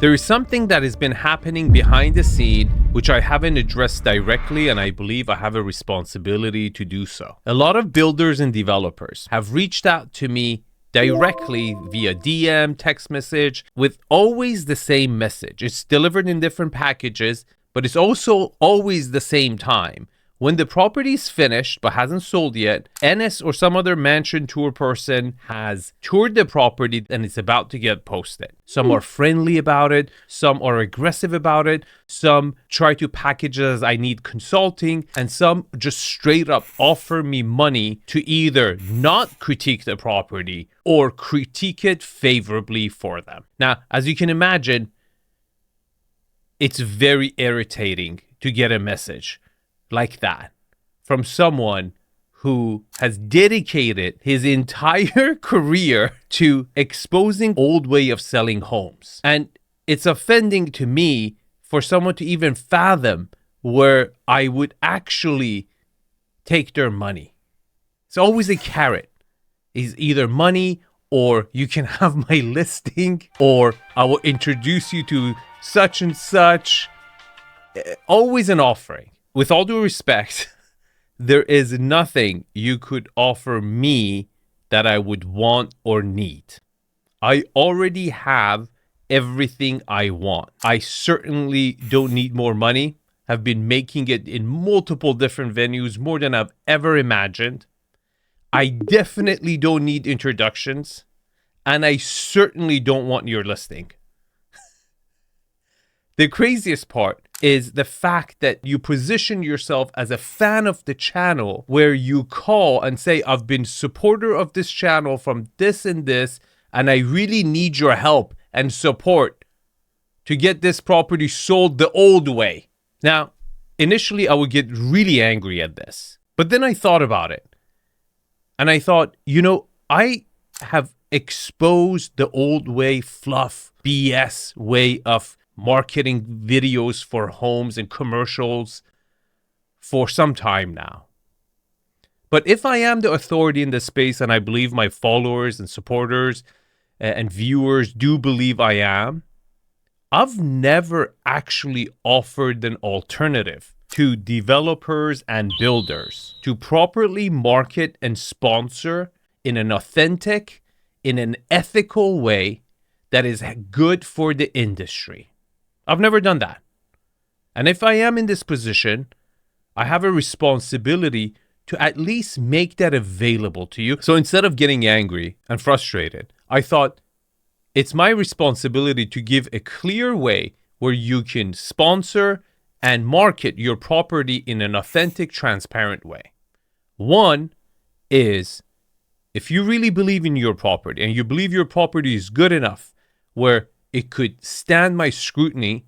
There is something that has been happening behind the scene which I haven't addressed directly, and I believe I have a responsibility to do so. A lot of builders and developers have reached out to me directly via DM, text message, with always the same message. It's delivered in different packages, but it's also always the same time. When the property is finished but hasn't sold yet, 𝗕esse or some other mansion tour person has toured the property and it's about to get posted. Some are friendly about it, some are aggressive about it, some try to package it as I need consulting, and some just straight up offer me money to either not critique the property or critique it favorably for them. Now, as you can imagine, it's very irritating to get a message like that from someone who has dedicated his entire career to exposing old way of selling homes. And it's offending to me for someone to even fathom where I would actually take their money. It's always a carrot. It's either money, or you can have my listing, or I will introduce you to such and such. Always an offering. With all due respect, there is nothing you could offer me that I would want or need. I already have everything I want. I certainly don't need more money. I've been making it in multiple different venues, more than I've ever imagined. I definitely don't need introductions, and I certainly don't want your listing. The craziest part is the fact that you position yourself as a fan of the channel, where you call and say, I've been supporter of this channel from this and this, and I really need your help and support to get this property sold the old way. Now, initially I would get really angry at this, but then I thought about it. And I thought, I have exposed the old way, fluff, BS way of marketing videos for homes and commercials for some time now. But if I am the authority in this space, and I believe my followers and supporters and viewers do believe I am, I've never actually offered an alternative to developers and builders to properly market and sponsor in an authentic, in an ethical way that is good for the industry. I've never done that. And if I am in this position, I have a responsibility to at least make that available to you. So instead of getting angry and frustrated, I thought it's my responsibility to give a clear way where you can sponsor and market your property in an authentic, transparent way. One is, if you really believe in your property and you believe your property is good enough where it could stand my scrutiny,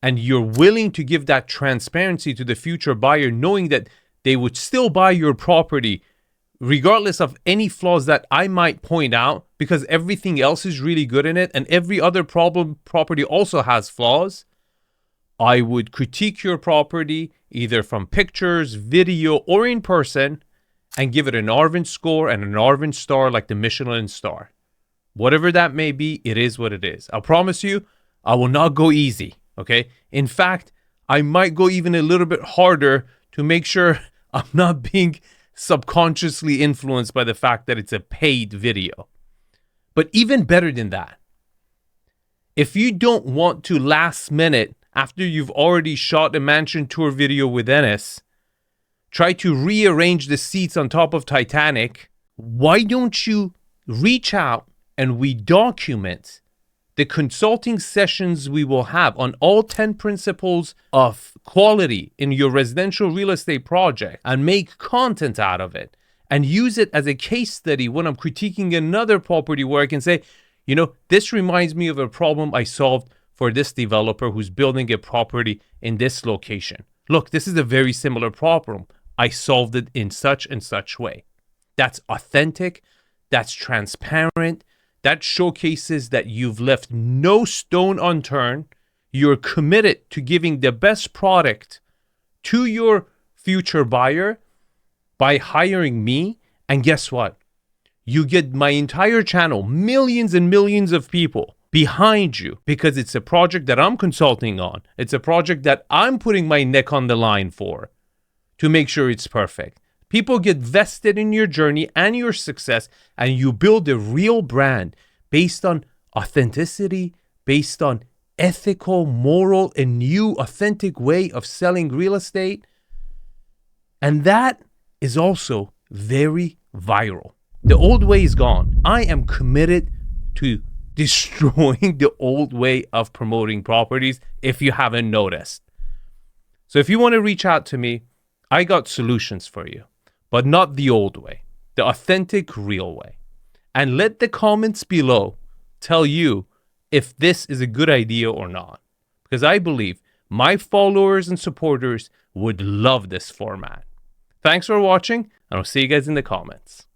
and you're willing to give that transparency to the future buyer, knowing that they would still buy your property regardless of any flaws that I might point out, because everything else is really good in it and every other property also has flaws, I would critique your property either from pictures, video, or in person, and give it an Arvin score and an Arvin star, like the Michelin star. Whatever that may be, it is what it is. I'll promise you, I will not go easy, okay? In fact, I might go even a little bit harder to make sure I'm not being subconsciously influenced by the fact that it's a paid video. But even better than that, if you don't want to last minute, after you've already shot a mansion tour video with 𝗕esse, try to rearrange the seats on top of Titanic, why don't you reach out and we document the consulting sessions we will have on all 10 principles of quality in your residential real estate project, and make content out of it and use it as a case study when I'm critiquing another property, where I can say, this reminds me of a problem I solved for this developer who's building a property in this location. Look, this is a very similar problem. I solved it in such and such way. That's authentic. That's transparent. That showcases that you've left no stone unturned. You're committed to giving the best product to your future buyer by hiring me. And guess what? You get my entire channel, millions and millions of people behind you because it's a project that I'm consulting on. It's a project that I'm putting my neck on the line for to make sure it's perfect. People get vested in your journey and your success, and you build a real brand based on authenticity, based on ethical, moral, and new authentic way of selling real estate. And that is also very viral. The old way is gone. I am committed to destroying the old way of promoting properties, if you haven't noticed. So if you want to reach out to me, I got solutions for you, but not the old way, the authentic, real way. And let the comments below tell you if this is a good idea or not, because I believe my followers and supporters would love this format. Thanks for watching, and I'll see you guys in the comments.